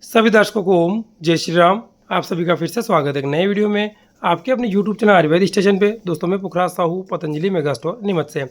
सभी दर्शकों को ओम जय श्री राम। आप सभी का फिर से स्वागत है एक नए वीडियो में आपके अपने यूट्यूब चैनल आयुर्वेद स्टेशन पे। दोस्तों मैं पुखराज साहू पतंजलि मेगा स्टोर नीमच से।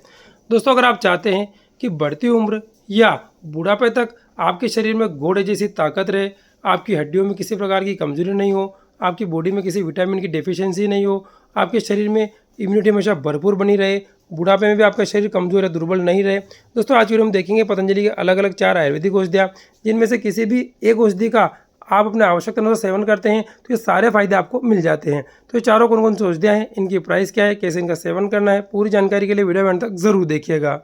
दोस्तों अगर आप चाहते हैं कि बढ़ती उम्र या बुढ़ापे तक आपके शरीर में घोड़े जैसी ताकत रहे, आपकी हड्डियों में किसी प्रकार की कमजोरी नहीं हो, आपकी बॉडी में किसी विटामिन की डेफिशिएंसी नहीं हो, आपके शरीर में इम्यूनिटी हमेशा भरपूर बनी रहे, बुढ़ापे में भी आपका शरीर कमजोर या दुर्बल नहीं रहे। दोस्तों आज की वीडियो हम देखेंगे पतंजलि के अलग अलग 4 आयुर्वेदिक औषधियाँ, जिनमें से किसी भी एक औषधि का आप अपने आवश्यकता अनुसार सेवन करते हैं तो ये सारे फायदे आपको मिल जाते हैं। तो ये चारों कौन कौन सी औषधियाँ हैं, इनकी प्राइस क्या है, कैसे इनका सेवन करना है, पूरी जानकारी के लिए वीडियो में तक जरूर देखिएगा।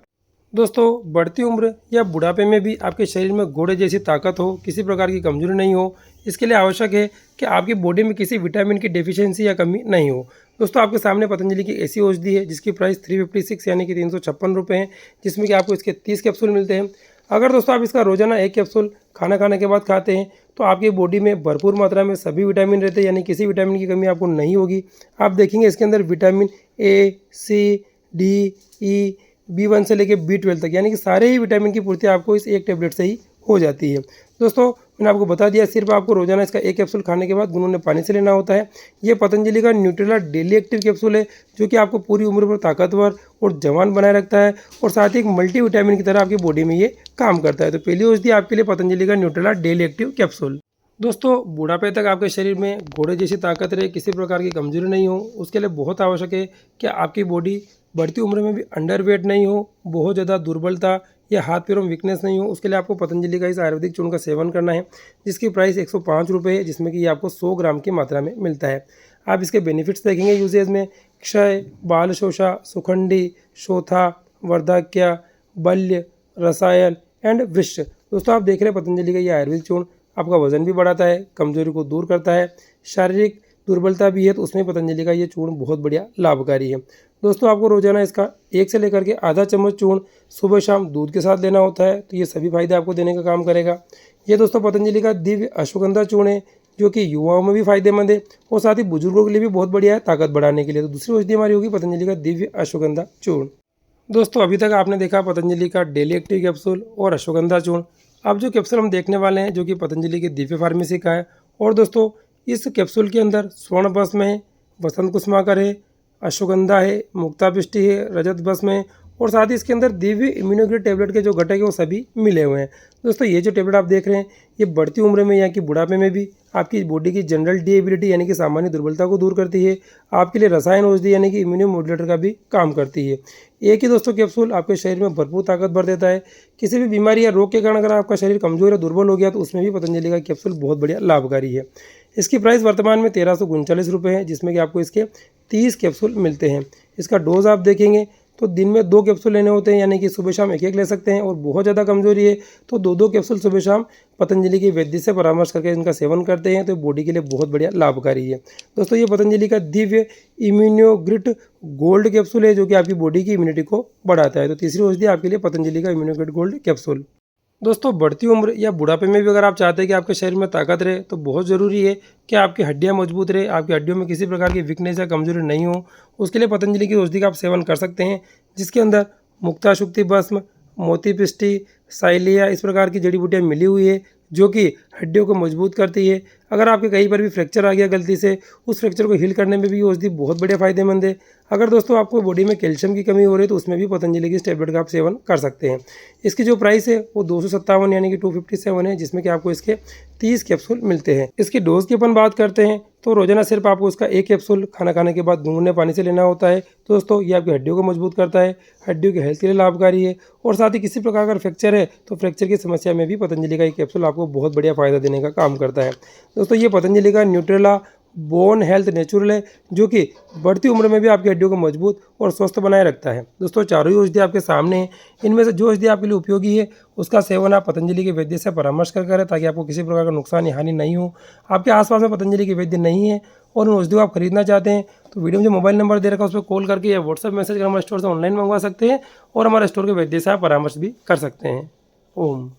दोस्तों बढ़ती उम्र या बुढ़ापे में भी आपके शरीर में घोड़े जैसी ताकत हो, किसी प्रकार की कमजोरी नहीं हो, इसके लिए आवश्यक है कि आपकी बॉडी में किसी विटामिन की डेफिशिएंसी या कमी नहीं हो। दोस्तों आपके सामने पतंजलि की ऐसी औषधि है जिसकी प्राइस 356 यानी कि 356 रुपये है, जिसमें कि आपको इसके 30 कैप्सूल मिलते हैं। अगर दोस्तों आप इसका रोजाना एक कैप्सूल खाना खाने के बाद खाते हैं तो आपकी बॉडी में भरपूर मात्रा में सभी विटामिन रहते हैं, यानी किसी विटामिन की कमी आपको नहीं होगी। आप देखेंगे इसके अंदर vitamin A, C, D, E, B1 से लेकर B12 तक, यानी कि सारे ही विटामिन की पूर्ति आपको इस एक टेबलेट से ही हो जाती है। दोस्तों मैंने आपको बता दिया, सिर्फ आपको रोजाना इसका एक कैप्सूल खाने के बाद गुनगुने पानी से लेना होता है। ये पतंजलि का न्यूट्रेला डेली एक्टिव कैप्सूल है, जो कि आपको पूरी उम्र पर ताकतवर और जवान बनाए रखता है और साथ ही एक मल्टी विटामिन की तरह आपकी बॉडी में ये काम करता है। तो पहली औषधि आपके लिए पतंजलि का न्यूट्रेला डेली एक्टिव कैप्सूल। दोस्तों बुढ़ापे तक आपके शरीर में घोड़े जैसी ताकत रहे, किसी प्रकार की कमजोरी नहीं हो, उसके लिए बहुत आवश्यक है कि आपकी बॉडी बढ़ती उम्र में भी अंडरवेट नहीं हो, बहुत ज़्यादा दुर्बलता या हाथ पैरों में वीकनेस नहीं हो। उसके लिए आपको पतंजलि का इस आयुर्वेदिक चूर्ण का सेवन करना है, जिसकी प्राइस 105 रुपये है, जिसमें कि ये आपको 100 ग्राम की मात्रा में मिलता है। आप इसके बेनिफिट्स देखेंगे यूजेज में, क्षय, बाल शोषा, सुखंडी, शोथा, वर्धाक्य, बल्य, रसायन एंड वृक्ष। दोस्तों आप देख रहे हैं पतंजलि का ये आयुर्वेदिक चूर्ण आपका वजन भी बढ़ाता है, कमजोरी को दूर करता है, शारीरिक दुर्बलता भी है तो उसमें पतंजलि का ये चूर्ण बहुत बढ़िया लाभकारी है। दोस्तों आपको रोजाना इसका 1 से लेकर के आधा चम्मच चूर्ण सुबह शाम दूध के साथ लेना होता है, तो ये सभी फायदे आपको देने का काम करेगा। ये दोस्तों पतंजलि का दिव्य अश्वगंधा चूर्ण है, जो कि युवाओं में भी फायदेमंद है और साथ ही बुजुर्गों के लिए भी बहुत बढ़िया है ताकत बढ़ाने के लिए। तो दूसरी औषधि हमारी होगी पतंजलि का दिव्य अश्वगंधा चूर्ण। दोस्तों अभी तक आपने देखा पतंजलि का डेली एक्टिव कैप्सूल और अश्वगंधा चूर्ण। अब जो कैप्सूल हम देखने वाले हैं जो कि पतंजलि के दिव्य फार्मेसी का है, और दोस्तों इस कैप्सूल के अंदर स्वर्ण भस्म है, वसंत कुसुमाकर है, अश्वगंधा है, मुक्तापिष्टि है, रजत भस्म है और साथ ही इसके अंदर दिव्य इम्यूनोग्रेड टेबलेट के जो घटक है वो सभी मिले हुए हैं। दोस्तों ये जो टेबलेट आप देख रहे हैं ये बढ़ती उम्र में या कि बुढ़ापे में भी आपकी बॉडी की जनरल डिएबिलिटी यानी कि सामान्य दुर्बलता को दूर करती है। आपके लिए रसायन औषधि यानी कि इम्यूनोमोड्यूलेटर का भी काम करती है। एक ही दोस्तों कैप्सूल आपके शरीर में भरपूर ताकत भर देता है। किसी भी बीमारी या रोग के कारण अगर आपका शरीर कमजोर या दुर्बल हो गया तो उसमें भी पतंजलि का कैप्सूल बहुत बढ़िया लाभकारी है। इसकी प्राइस वर्तमान में 1339 रुपये है, जिसमें कि आपको इसके 30 कैप्सूल मिलते हैं। इसका डोज आप देखेंगे तो दिन में 2 कैप्सूल लेने होते हैं, यानी कि सुबह शाम एक एक ले सकते हैं, और बहुत ज़्यादा कमजोरी है तो 2-2 कैप्सूल सुबह शाम पतंजलि की वैद्य से परामर्श करके इनका सेवन करते हैं तो बॉडी के लिए बहुत बढ़िया लाभकारी है। दोस्तों ये पतंजलि का दिव्य इम्यूनोग्रिट गोल्ड कैप्सूल है, जो कि आपकी बॉडी की इम्यूनिटी को बढ़ाता है। तो तीसरी औषधि आपके लिए पतंजलि का इम्यूनोग्रिट गोल्ड कैप्सूल। दोस्तों बढ़ती उम्र या बुढ़ापे में भी अगर आप चाहते हैं कि आपके शरीर में ताकत रहे तो बहुत ज़रूरी है कि आपकी हड्डियां मजबूत रहे, आपकी हड्डियों में किसी प्रकार की वीकनेस या कमजोरी नहीं हो। उसके लिए पतंजलि की औषधि का आप सेवन कर सकते हैं, जिसके अंदर मुक्ताशुक्ति भस्म, मोती पिष्टी, साइलिया इस प्रकार की जड़ी बूटियाँ मिली हुई है, जो कि हड्डियों को मजबूत करती है। अगर आपके कहीं पर भी फ्रैक्चर आ गया गलती से, उस फ्रैक्चर को हील करने में भी ये औषधि बहुत बढ़िया फायदेमंद है। अगर दोस्तों आपको बॉडी में कैल्शियम की कमी हो रही है तो उसमें भी पतंजलि की इस टेबलेट का आप सेवन कर सकते हैं। इसकी जो प्राइस है वो 257 यानी कि 257 है, जिसमें कि आपको इसके 30 कैप्सूल मिलते हैं। इसकी डोज की अपन बात करते हैं तो रोजाना सिर्फ आपको इसका एक कैप्सूल खाना खाने के बाद गुनगुने पानी से लेना होता है। दोस्तों ये आपकी हड्डियों को मजबूत करता है, हड्डियों की हेल्थ के लिए लाभकारी है, और साथ ही किसी प्रकार का फ्रैक्चर है तो फ्रैक्चर की समस्या में भी पतंजलि का एक कैप्सूल आपको बहुत बढ़िया फायदा देने का काम करता है। दोस्तों ये पतंजलि का न्यूट्रेला बोन हेल्थ नेचुरल है, जो कि बढ़ती उम्र में भी आपकी हड्डियों को मजबूत और स्वस्थ बनाए रखता है। दोस्तों चारों ही औषधि आपके सामने हैं, इनमें से जो औषधि आपके लिए उपयोगी है उसका सेवन आप पतंजलि के वैद्य से परामर्श कर करें, ताकि आपको किसी प्रकार का नुकसान या हानि नहीं हो। आपके आसपास में पतंजलि के वैद्य नहीं है और उन औषधियों को आप खरीदना चाहते हैं तो वीडियो में जो मोबाइल नंबर दे रखा है उस पर कॉल करके या व्हाट्सएप मैसेज कर हमारे स्टोर से ऑनलाइन मंगवा सकते हैं, और हमारे स्टोर के वैद्य से आप परामर्श भी कर सकते हैं। ओम।